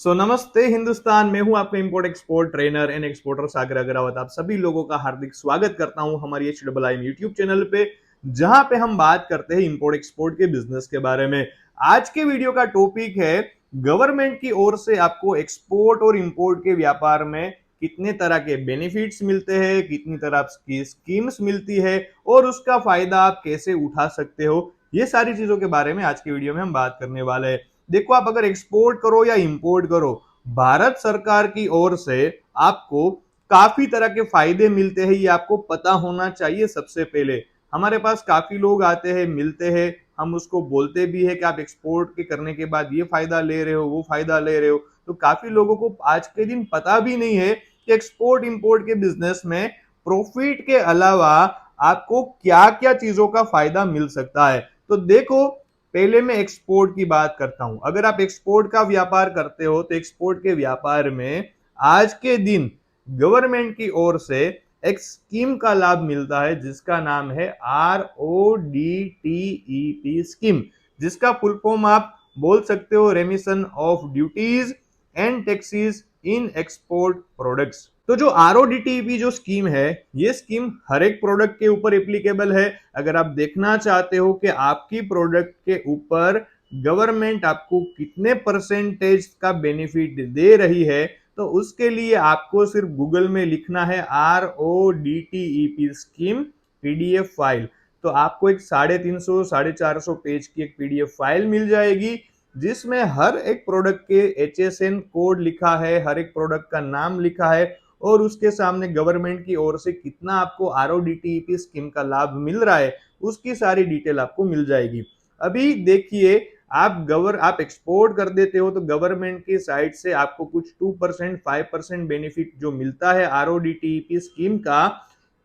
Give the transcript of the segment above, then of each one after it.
नमस्ते हिंदुस्तान। मैं हूं आपका import export trainer and exporter Sagar Agarwal. आप सभी लोगों का हार्दिक स्वागत करता हूं हमारी HIIM यूट्यूब चैनल पे, जहां पे हम बात करते हैं इंपोर्ट एक्सपोर्ट के बिजनेस के बारे में। आज के वीडियो का टॉपिक है गवर्नमेंट की ओर से आपको एक्सपोर्ट और इंपोर्ट के व्यापार में कितने तरह के बेनिफिट्स मिलते हैं, कितनी तरह की स्कीम्स मिलती है और उसका फायदा आप कैसे उठा सकते हो। ये सारी चीजों के बारे में आज के वीडियो में हम बात करने वाले हैं। देखो, आप अगर एक्सपोर्ट करो या इंपोर्ट करो, भारत सरकार की ओर से आपको काफी तरह के फायदे मिलते हैं। ये आपको पता होना चाहिए। सबसे पहले हमारे पास काफी लोग आते हैं, मिलते हैं, हम उसको बोलते भी है कि आप एक्सपोर्ट के करने के बाद ये फायदा ले रहे हो, वो फायदा ले रहे हो। तो काफी लोगों को आज के दिन पता भी नहीं है कि एक्सपोर्ट इंपोर्ट के बिजनेस में प्रॉफिट के अलावा आपको क्या क्या चीजों का फायदा मिल सकता है। तो देखो, पहले मैं एक्सपोर्ट की बात करता हूं। अगर आप एक्सपोर्ट का व्यापार करते हो तो एक्सपोर्ट के व्यापार में आज के दिन गवर्नमेंट की ओर से एक स्कीम का लाभ मिलता है जिसका नाम है RODTEP स्कीम, जिसका फुल फॉर्म आप बोल सकते हो रेमिशन of duties and taxes in export products. तो जो RODTEP जो स्कीम है, ये स्कीम हर एक प्रोडक्ट के ऊपर एप्लीकेबल है। अगर आप देखना चाहते हो कि आपकी प्रोडक्ट के ऊपर गवर्नमेंट आपको कितने परसेंटेज का बेनिफिट दे रही है, तो उसके लिए आपको सिर्फ गूगल में लिखना है RODTEP स्कीम PDF फाइल। तो आपको एक 350 450 पेज की एक PDF फाइल मिल जाएगी, जिसमें हर एक प्रोडक्ट के HSN कोड लिखा है, हर एक प्रोडक्ट का नाम लिखा है और उसके सामने गवर्नमेंट की ओर से कितना आपको RODTEP स्कीम का लाभ मिल रहा है, उसकी सारी डिटेल आपको मिल जाएगी। अभी देखिए, आप एक्सपोर्ट कर देते हो तो गवर्नमेंट की साइड से आपको कुछ 2% 5% बेनिफिट जो मिलता है RODTEP स्कीम का,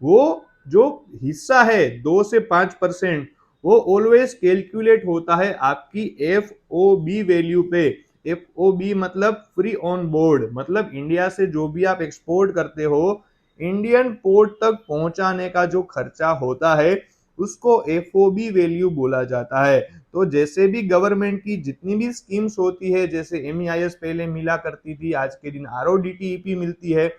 वो जो हिस्सा है 2 से 5%, वो ऑलवेज कैलकुलेट होता है आपकी FOB वैल्यू पे। FOB मतलब फ्री ऑन बोर्ड, मतलब इंडिया से जो भी आप एक्सपोर्ट करते हो, इंडियन पोर्ट तक पहुंचाने का जो खर्चा होता है उसको FOB वैल्यू बोला जाता है। तो जैसे भी गवर्नमेंट की जितनी भी स्कीम्स होती है, जैसे MEIS पहले मिला करती थी, आज के दिन RODTEP मिलती है,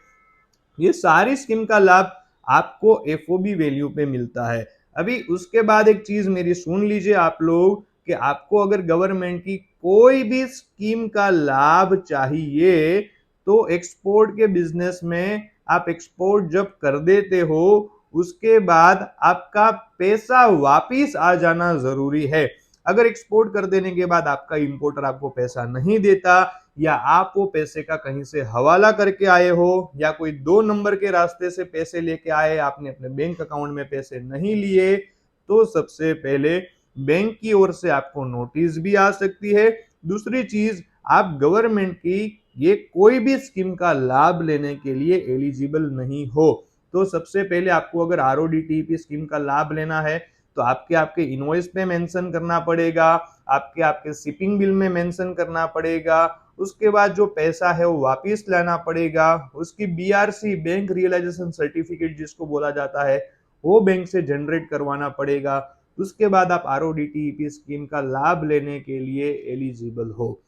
ये सारी स्कीम का लाभ आपको FOB वैल्यू पे मिलता है। अभी उसके बाद एक चीज मेरी सुन लीजिए आप लोग, कि आपको अगर गवर्नमेंट की कोई भी स्कीम का लाभ चाहिए तो एक्सपोर्ट के बिजनेस में आप एक्सपोर्ट जब कर देते हो, उसके बाद आपका पैसा वापिस आ जाना जरूरी है। अगर एक्सपोर्ट कर देने के बाद आपका इंपोर्टर आपको पैसा नहीं देता, या आप वो पैसे का कहीं से हवाला करके आए हो, या कोई 2 नंबर के रास्ते से पैसे लेके आए, आपने अपने बैंक अकाउंट में पैसे नहीं लिए, तो सबसे पहले बैंक की ओर से आपको नोटिस भी आ सकती है। दूसरी चीज, आप गवर्नमेंट की ये कोई भी स्कीम का लाभ लेने के लिए एलिजिबल नहीं हो। तो सबसे पहले आपको अगर RODTEP स्कीम का लाभ लेना है तो आपके आपके इनवॉइस पे मेंशन करना पड़ेगा, आपके आपके शिपिंग बिल में मेंशन करना पड़ेगा। उसके बाद जो पैसा है वो वापस लाना पड़ेगा। उसकी BRC, बैंक रियलाइजेशन सर्टिफिकेट जिसको बोला जाता है, वो बैंक से जनरेट करवाना पड़ेगा। उसके बाद आप RODTEP स्कीम का लाभ लेने के लिए एलिजिबल हो।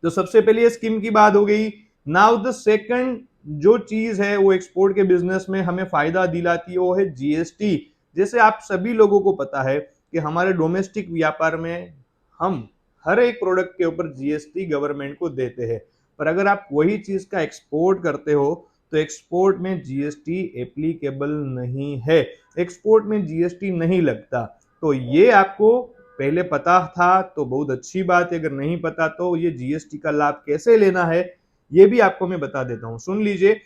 तो सबसे पहले ये स्कीम की बात हो गई। नाउ द सेकंड जो चीज है वो एक्सपोर्ट के बिजनेस में हमें फायदा दिलाती है, वो है GST। जैसे आप सभी लोगों को पता है कि हमारे डोमेस्टिक व्यापार में हम हर एक प्रोडक्ट के ऊपर GST गवर्नमेंट को देते हैं, पर अगर आप वही चीज का एक्सपोर्ट करते हो तो एक्सपोर्ट में GST एप्लीकेबल नहीं है, एक्सपोर्ट में GST नहीं लगता। तो ये आपको पहले पता था तो बहुत अच्छी बात है, अगर नहीं पता तो ये GST का लाभ कैसे लेना है ये भी आपको मैं बता देता हूं। सुन लीजिए,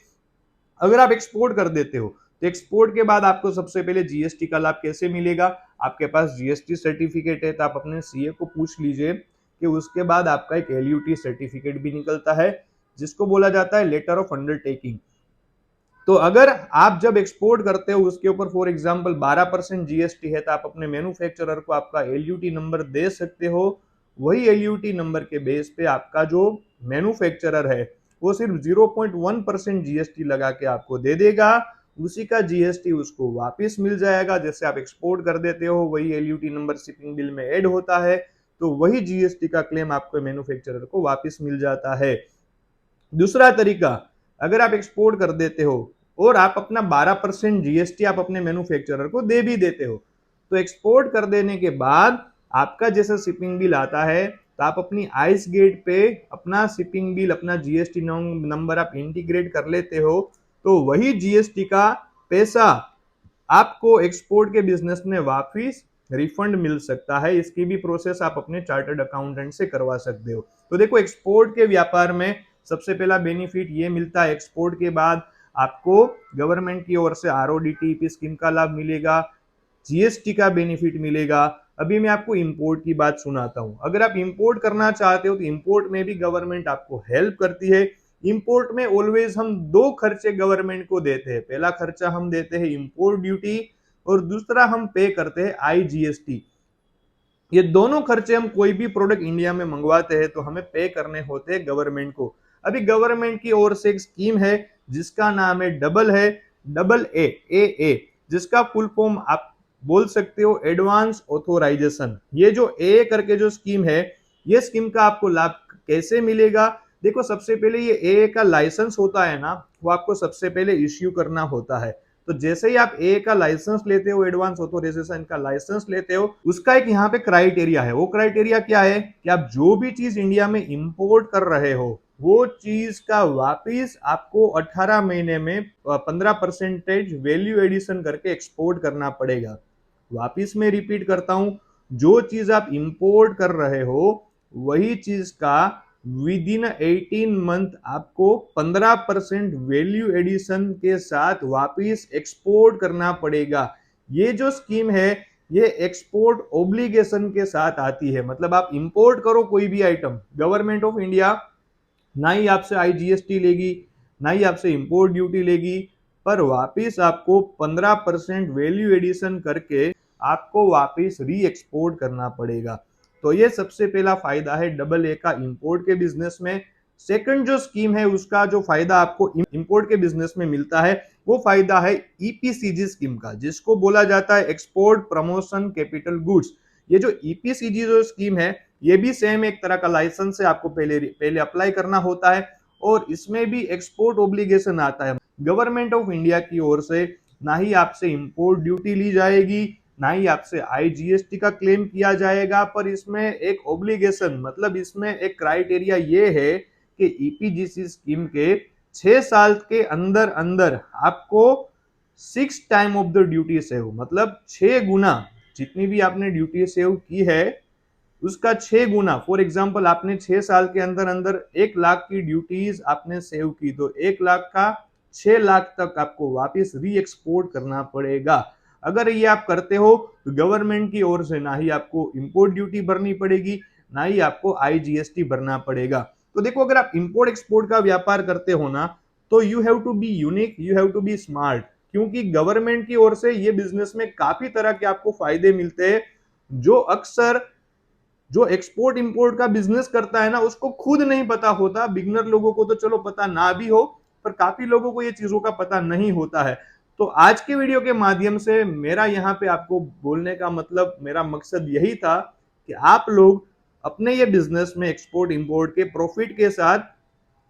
अगर आप एक्सपोर्ट कर देते हो तो एक्सपोर्ट के बाद आपको सबसे पहले GST का लाभ कैसे मिलेगा। आपके पास GST सर्टिफिकेट है तो आप अपने CA को पूछ लीजिए कि उसके बाद आपका एक LUT सर्टिफिकेट भी निकलता है, जिसको बोला जाता है लेटर ऑफ अंडरटेकिंग। तो अगर आप जब एक्सपोर्ट करते हो उसके ऊपर फॉर एग्जांपल 12% GST है, तो आप अपने मैन्युफैक्चरर को आपका LUT नंबर दे सकते हो। वही LUT नंबर के बेस पे आपका जो मैन्युफैक्चरर है वो सिर्फ 0.1% GST लगा के आपको दे देगा। उसी का GST उसको वापस मिल जाएगा। जैसे आप एक्सपोर्ट कर देते हो वही LUT नंबर शिपिंग बिल में ऐड होता है, तो वही GST का क्लेम आपको मैन्युफैक्चरर को वापस मिल जाता है। दूसरा तरीका, अगर आप एक्सपोर्ट कर देते हो और आप अपना 12% जीएसटी आप अपने मैन्युफैक्चरर को दे भी देते हो, तो एक्सपोर्ट कर देने के बाद आपका जैसा शिपिंग बिल आता है, तो आप अपनी आइस गेट पे अपना शिपिंग बिल, अपना जीएसटी नंबर आप इंटीग्रेट कर लेते हो, तो वही जीएसटी का पैसा आपको एक्सपोर्ट के बिजनेस में वापिस रिफंड मिल सकता है। इसकी भी प्रोसेस आप अपने चार्टर्ड अकाउंटेंट से करवा सकते हो। तो देखो, एक्सपोर्ट के व्यापार में सबसे पहला बेनिफिट ये मिलता है, एक्सपोर्ट के बाद आपको गवर्नमेंट की ओर से आरओडीटीईपी स्कीम का लाभ मिलेगा, जीएसटी का बेनिफिट मिलेगा। अभी मैं आपको इंपोर्ट की बात सुनाता हूं। अगर आप इंपोर्ट करना चाहते हो तो इंपोर्ट में भी गवर्नमेंट आपको हेल्प करती है। इंपोर्ट में ऑलवेज हम दो खर्चे गवर्नमेंट को देते हैं। पहला खर्चा हम देते हैं इंपोर्ट ड्यूटी और दूसरा हम पे करते हैं आईजीएसटी। ये दोनों खर्चे हम कोई भी प्रोडक्ट इंडिया में मंगवाते हैं तो हमें पे करने होते हैं गवर्नमेंट को। अभी गवर्नमेंट की ओर से एक स्कीम है जिसका नाम है डबल ए, जिसका फुल फॉर्म आप बोल सकते हो एडवांस ऑथोराइजेशन। ये जो ए करके जो स्कीम है, ये स्कीम का आपको लाभ कैसे मिलेगा? देखो, सबसे पहले ये ए का लाइसेंस होता है ना, वो आपको सबसे पहले इश्यू करना होता है। तो जैसे ही आप ए का लाइसेंस लेते हो, एडवांस ऑथोराइजेशन का लाइसेंस लेते हो, उसका एक यहाँ पे क्राइटेरिया है। वो क्राइटेरिया क्या है कि आप जो भी चीज इंडिया में इंपोर्ट कर रहे हो, वो चीज का वापिस आपको 18 महीने में 15% वैल्यू एडिशन करके एक्सपोर्ट करना पड़ेगा। वापिस मैं रिपीट करता हूं, जो चीज आप इंपोर्ट कर रहे हो, वही चीज का विद इन 18 मंथ आपको 15% वैल्यू एडिशन के साथ वापिस एक्सपोर्ट करना पड़ेगा। ये जो स्कीम है, ये एक्सपोर्ट ओब्लिगेशन के साथ आती है। मतलब आप इंपोर्ट करो कोई भी आइटम, गवर्नमेंट ऑफ इंडिया ना ही आपसे आईजीएसटी लेगी, ना ही आपसे इंपोर्ट ड्यूटी लेगी, पर वापिस आपको 15% वैल्यू एडिशन करके आपको वापिस री एक्सपोर्ट करना पड़ेगा। तो ये सबसे पहला फायदा है डबल ए का इंपोर्ट के बिजनेस में। सेकंड जो स्कीम है, उसका जो फायदा आपको इंपोर्ट के बिजनेस में मिलता है, वो फायदा है ईपीसीजी स्कीम का, जिसको बोला जाता है एक्सपोर्ट प्रमोशन कैपिटल गुड्स। ये जो ईपीसीजी जो स्कीम है, ये भी सेम एक तरह का लाइसेंस है, आपको पहले अप्लाई करना होता है और इसमें भी एक्सपोर्ट ओब्लिगेशन आता है। गवर्नमेंट ऑफ इंडिया की ओर से ना ही आपसे इंपोर्ट ड्यूटी ली जाएगी, ना ही आपसे आईजीएसटी का क्लेम किया जाएगा, पर इसमें एक ओब्लिगेशन, मतलब इसमें एक क्राइटेरिया ये है कि ईपीजीसी स्कीम के 6 साल के अंदर अंदर आपको 6 time of the duty save, मतलब 6 गुना जितनी भी आपने ड्यूटी सेव की है उसका 6 गुना। फॉर एग्जाम्पल, आपने 6 साल के अंदर अंदर 1 लाख की ड्यूटीज आपने सेव की, तो 1 लाख का 6 लाख तक आपको वापस री एक्सपोर्ट करना पड़ेगा। अगर ये आप करते हो तो गवर्नमेंट की ओर से ना ही आपको इंपोर्ट ड्यूटी भरनी पड़ेगी, ना ही आपको आईजीएसटी भरना पड़ेगा। तो देखो, अगर आप इंपोर्ट एक्सपोर्ट का व्यापार करते हो ना, तो you have to be unique, you have to be smart, क्योंकि गवर्नमेंट की ओर से ये बिजनेस में काफी तरह के आपको फायदे मिलते हैं, जो अक्सर जो एक्सपोर्ट इंपोर्ट का बिजनेस करता है ना, उसको खुद नहीं पता होता। बिगनर लोगों को तो चलो पता ना भी हो, पर काफी लोगों को ये चीजों का पता नहीं होता है। तो आज के वीडियो के माध्यम से मेरा यहाँ पे आपको बोलने का मतलब, मेरा मकसद यही था कि आप लोग अपने ये बिजनेस में एक्सपोर्ट इंपोर्ट के प्रॉफिट के साथ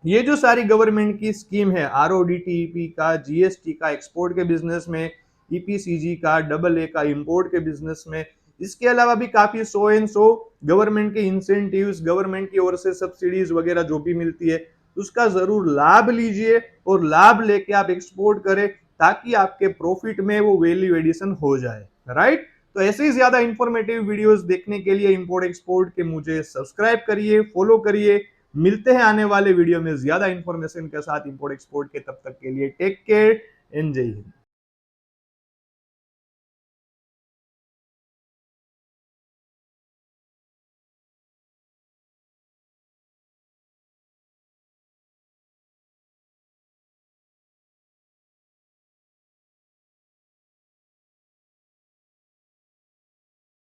ये जो सारी गवर्नमेंट की स्कीम है, आरओडीटीईपी का, जीएसटी का एक्सपोर्ट के बिजनेस में, ईपीसीजी का, डबल ए का इंपोर्ट के बिजनेस में, इसके अलावा भी काफी 100 एंड 100 गवर्नमेंट के इंसेंटिव्स, गवर्नमेंट की ओर से सब्सिडीज वगैरह जो भी मिलती है, उसका जरूर लाभ लीजिए और लाभ लेके आप एक्सपोर्ट करें, ताकि आपके प्रॉफिट में वो वैल्यू एडिशन हो जाए। राइट? तो ऐसे ही ज्यादा इंफॉर्मेटिव वीडियोस देखने के लिए इंपोर्ट एक्सपोर्ट के मुझे सब्सक्राइब करिए, फॉलो करिए। मिलते हैं आने वाले वीडियो में ज्यादा इंफॉर्मेशन के साथ इंपोर्ट एक्सपोर्ट के। तब तक के लिए टेक केयर एंड जय हिंद।